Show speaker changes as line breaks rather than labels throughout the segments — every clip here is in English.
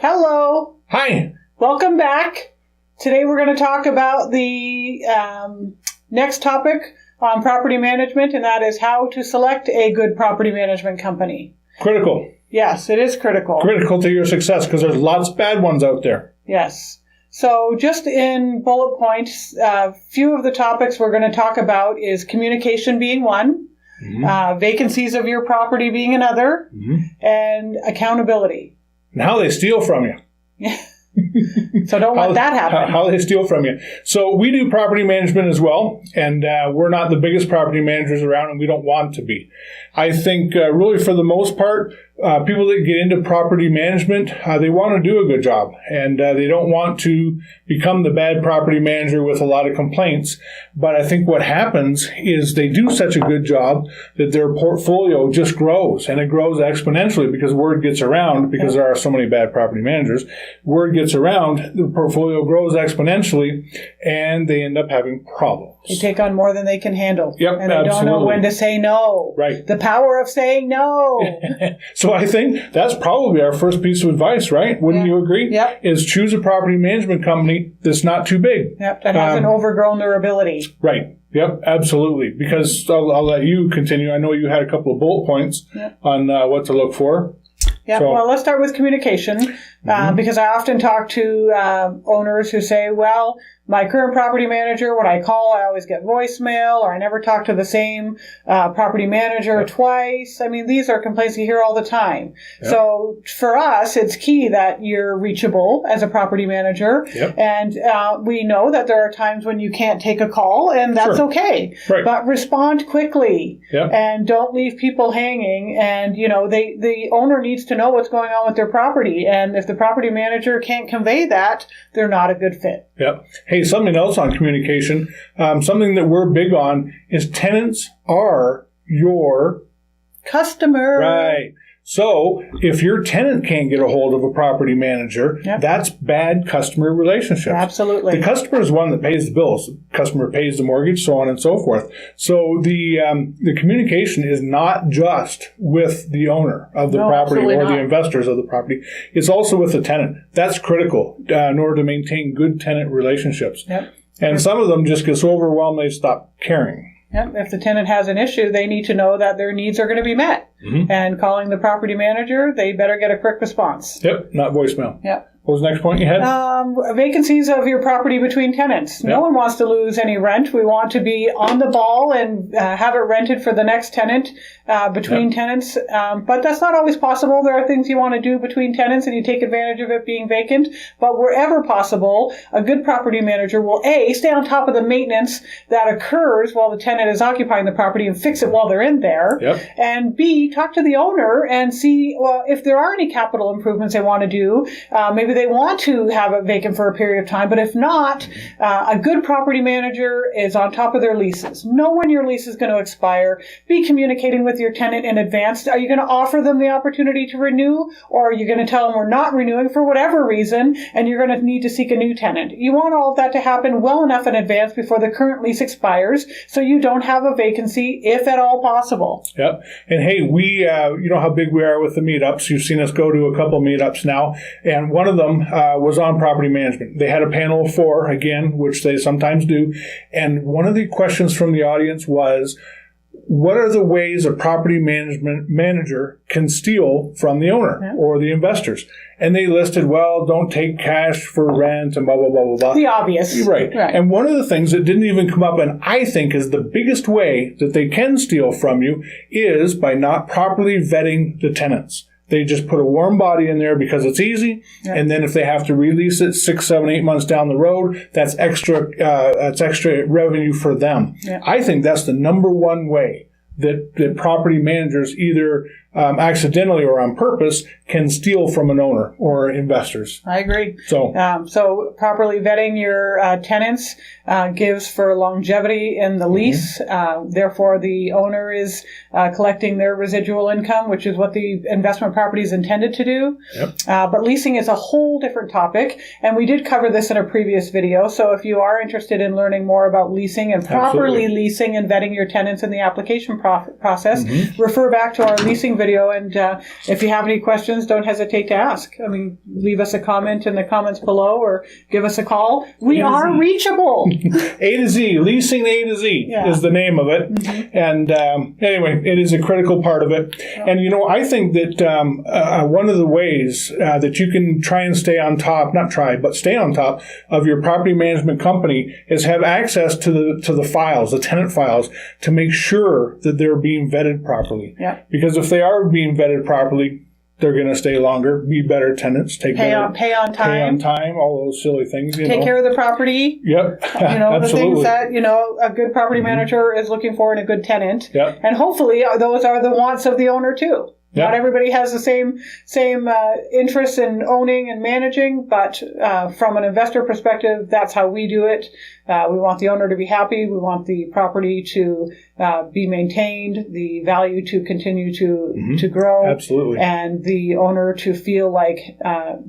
Hello.
Hi.
Welcome back. Today we're going to talk about the next topic on property management, and that is how to select a good property management company.
Critical.
Yes, it is critical.
Critical to your success because there's lots of bad ones out there.
Yes. So just in bullet points, a few of the topics we're going to talk about is communication being one, vacancies of your property being another, and accountability.
And how they steal from you.
So don't let that happen.
How they steal from you. So we do property management as well, and we're not the biggest property managers around, and we don't want to be. I think really for the most part, people that get into property management, they want to do a good job, and they don't want to become the bad property manager with a lot of complaints. But I think what happens is they do such a good job that their portfolio just grows, and it grows exponentially because word gets around, because there are so many bad property managers. Word gets around, the portfolio grows exponentially, and they end up having problems.
They take on more than they can handle.
Yep,
and they don't know when to say no.
Right.
The power of saying no.
So I think that's probably our first piece of advice, right? Wouldn't you agree?
Yep.
Is choose a property management company that's not too big.
Yep, that hasn't overgrown their ability.
Right. Yep, absolutely. Because I'll let you continue. I know you had a couple of bullet points on what to look for.
Yeah,
So,
well, let's start with communication, because I often talk to owners who say, well, my current property manager, when I call, I always get voicemail, or I never talk to the same property manager twice. I mean, these are complaints you hear all the time. Yep. So for us, it's key that you're reachable as a property manager. Yep. And we know that there are times when you can't take a call, and that's okay. Right. But respond quickly and don't leave people hanging. And, you know, the owner needs to know what's going on with their property. And if the property manager can't convey that, they're not a good fit.
Yep. Hey, something else on communication, something that we're big on is tenants are your
customer.
Right. So if your tenant can't get a hold of a property manager, that's bad customer relationships.
Absolutely.
The customer is one that pays the bills. The customer pays the mortgage, so on and so forth. So the communication is not just with the owner of the property or the investors of the property. It's also with the tenant. That's critical in order to maintain good tenant relationships. Yep. And some of them just get so overwhelmed they stop caring.
Yep. If the tenant has an issue, they need to know that their needs are going to be met. And calling the property manager, they better get a quick response.
Yep, not voicemail.
Yep.
What was the next point you had?
Vacancies of your property between tenants. No one wants to lose any rent. We want to be on the ball and have it rented for the next tenant between tenants. But that's not always possible. There are things you want to do between tenants and you take advantage of it being vacant. But wherever possible, a good property manager will A, stay on top of the maintenance that occurs while the tenant is occupying the property and fix it while they're in there. Yep. And B, talk to the owner and see, well, if there are any capital improvements they want to do, maybe they want to have it vacant for a period of time, but if not, a good property manager is on top of their leases. Know when your lease is going to expire. Be communicating with your tenant in advance. Are you going to offer them the opportunity to renew, or are you going to tell them we're not renewing for whatever reason, and you're going to need to seek a new tenant? You want all of that to happen well enough in advance before the current lease expires, so you don't have a vacancy, if at all possible.
Yep. And hey, we, you know how big we are with the meetups. You've seen us go to a couple meetups now, and one of them was on property management. They had a panel of 4, again, which they sometimes do. And one of the questions from the audience was, what are the ways a property management manager can steal from the owner or the investors? And they listed, well, don't take cash for rent and blah, blah, blah, blah, blah.
The obvious.
Right. And one of the things that didn't even come up, and I think is the biggest way that they can steal from you, is by not properly vetting the tenants. They just put a warm body in there because it's easy, and then if they have to release it 6, 7, 8 months down the road, that's extra revenue for them. I think that's the number one way that property managers, either accidentally or on purpose, can steal from an owner or investors.
I agree.
So
properly vetting your tenants gives for longevity in the lease. Therefore, the owner is collecting their residual income, which is what the investment property is intended to do. But leasing is a whole different topic, and we did cover this in a previous video. So if you are interested in learning more about leasing and properly leasing and vetting your tenants in the application process, refer back to our leasing video. And if you have any questions, don't hesitate to ask. I mean, leave us a comment in the comments below or give us a call. We are reachable.
A to Z, leasing A to Z is the name of it. And anyway, it is a critical part of it. And, I think that one of the ways that you can try and stay on top, not try, but stay on top of your property management company is have access to the files, the tenant files, to make sure that they're being vetted properly.
Yeah.
Because if they are being vetted properly, they're going to stay longer, be better tenants, pay on time, all those silly things.
Take care of the property.
Yep.
The things that, a good property manager is looking for in a good tenant.
Yep.
And hopefully those are the wants of the owner too.
Yep.
Not everybody has the same interest in owning and managing, but from an investor perspective, that's how we do it. We want the owner to be happy. We want the property to be maintained, the value to continue to grow.
Absolutely.
And the owner to feel like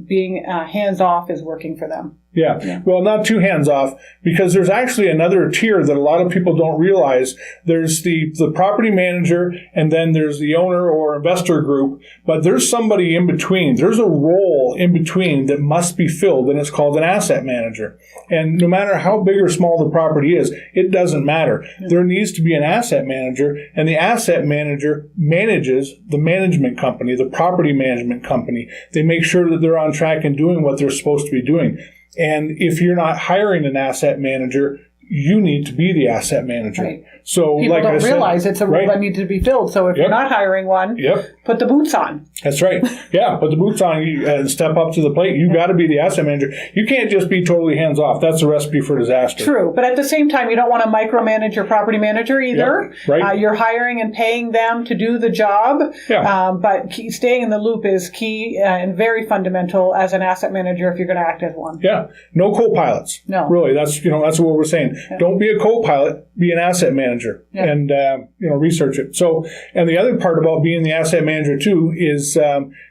being hands-off is working for them.
Yeah. Well, not too hands off, because there's actually another tier that a lot of people don't realize. There's the property manager, and then there's the owner or investor group, but there's somebody in between. There's a role in between that must be filled, and it's called an asset manager. And no matter how big or small the property is, it doesn't matter. There needs to be an asset manager, and the asset manager manages the management company, the property management company. They make sure that they're on track and doing what they're supposed to be doing. And if you're not hiring an asset manager, you need to be the asset manager.
Right.
So,
people
like
don't
I said,
realize it's a role that needs to be filled. So if you're not hiring one, put the boots on.
That's right. Yeah, put the boots on and step up to the plate. You've got to be the asset manager. You can't just be totally hands off. That's a recipe for disaster.
True. But at the same time, you don't want to micromanage your property manager either.
Yep. Right.
You're hiring and paying them to do the job.
Yeah.
But staying in the loop is key and very fundamental as an asset manager if you're going to act as one.
Yeah. No co-pilots.
No.
Really, that's what we're saying. Yeah. Don't be a co-pilot. Be an asset manager. Yeah. And research it. So, and the other part about being the asset manager too is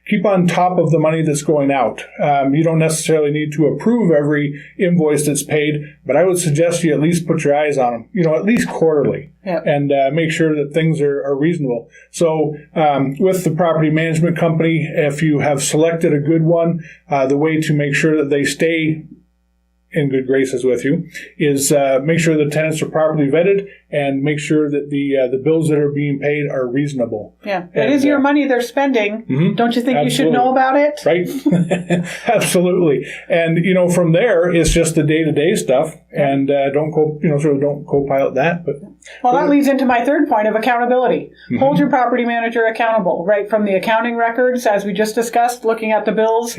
keep on top of the money that's going out. You don't necessarily need to approve every invoice that's paid, but I would suggest you at least put your eyes on them, at least quarterly.
Yep.
And make sure that things are reasonable. So with the property management company, if you have selected a good one, the way to make sure that they stay in good graces with you is make sure the tenants are properly vetted and make sure that the bills that are being paid are reasonable.
Yeah, it is your money they're spending. Mm-hmm. Don't you think you should know about it?
Right. Absolutely. And from there it's just the day-to-day stuff, and don't co-pilot that. But
that leads into my third point of accountability. Mm-hmm. Hold your property manager accountable, right from the accounting records, as we just discussed, looking at the bills,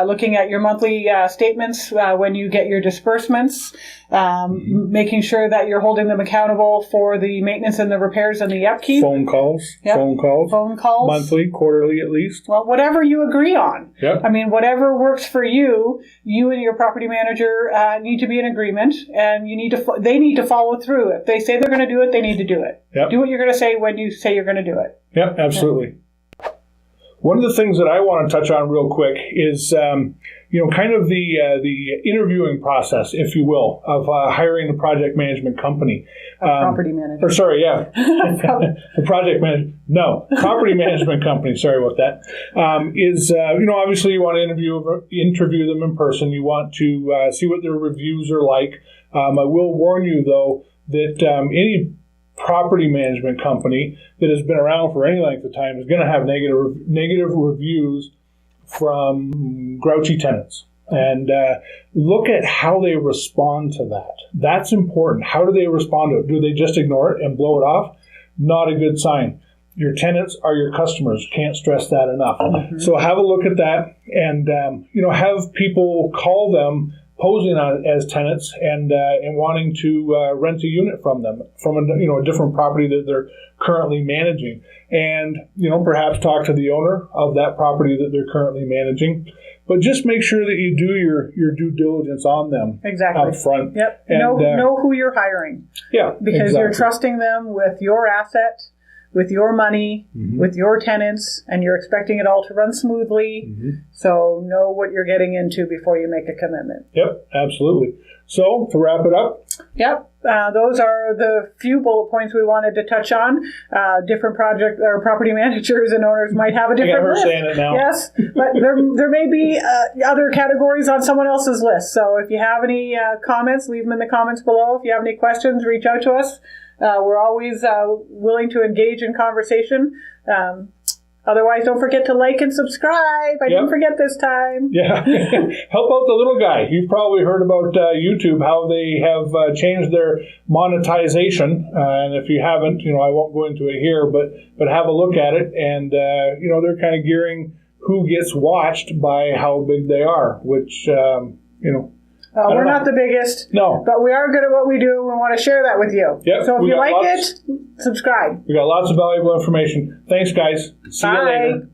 looking at your monthly statements when you get your disbursements, making sure that you're holding them accountable for the maintenance and the repairs and the upkeep.
Phone calls. Monthly, quarterly at least.
Well, whatever you agree on.
Yep.
I mean, whatever works for you, you and your property manager need to be in agreement, and they need to follow through. If they say they're going to do it, they need to do it.
Yep.
Do what you're going to say when you say you're going to do it.
Yep, absolutely. Yeah. One of the things that I want to touch on real quick is, kind of the interviewing process, if you will, of hiring a project management company.
Property manager.
The project manager. No, property management company. Sorry about that. Obviously you want to interview them in person. You want to see what their reviews are like. I will warn you, though, that any property management company that has been around for any length of time is going to have negative reviews from grouchy tenants. And look at how they respond to that. That's important. How do they respond to it? Do they just ignore it and blow it off? Not a good sign. Your tenants are your customers. Can't stress that enough. Mm-hmm. So have a look at that, and have people call them posing on as tenants and wanting to rent a unit from them from a different property that they're currently managing, and perhaps talk to the owner of that property that they're currently managing. But just make sure that you do your due diligence on them up front.
Yep. And know who you're hiring.
Yeah.
Because you're trusting them with your asset, with your money, with your tenants, and you're expecting it all to run smoothly. So know what you're getting into before you make a commitment.
Yep, absolutely. So to wrap it up.
Yep. Those are the few bullet points we wanted to touch on. Different project or property managers and owners might have a different list.
Saying it now.
Yes, but there may be other categories on someone else's list. So if you have any comments, leave them in the comments below. If you have any questions, reach out to us. We're always willing to engage in conversation. Otherwise, don't forget to like and subscribe. I didn't forget this time.
Yeah. Help out the little guy. You've probably heard about YouTube, how they have changed their monetization. And if you haven't, I won't go into it here, but have a look at it. And, they're kind of gearing who gets watched by how big they are, which,
we're not the biggest.
No.
But we are good at what we do, and we want to share that with you.
Yep,
so if you like it, subscribe.
We got lots of valuable information. Thanks, guys. See you later.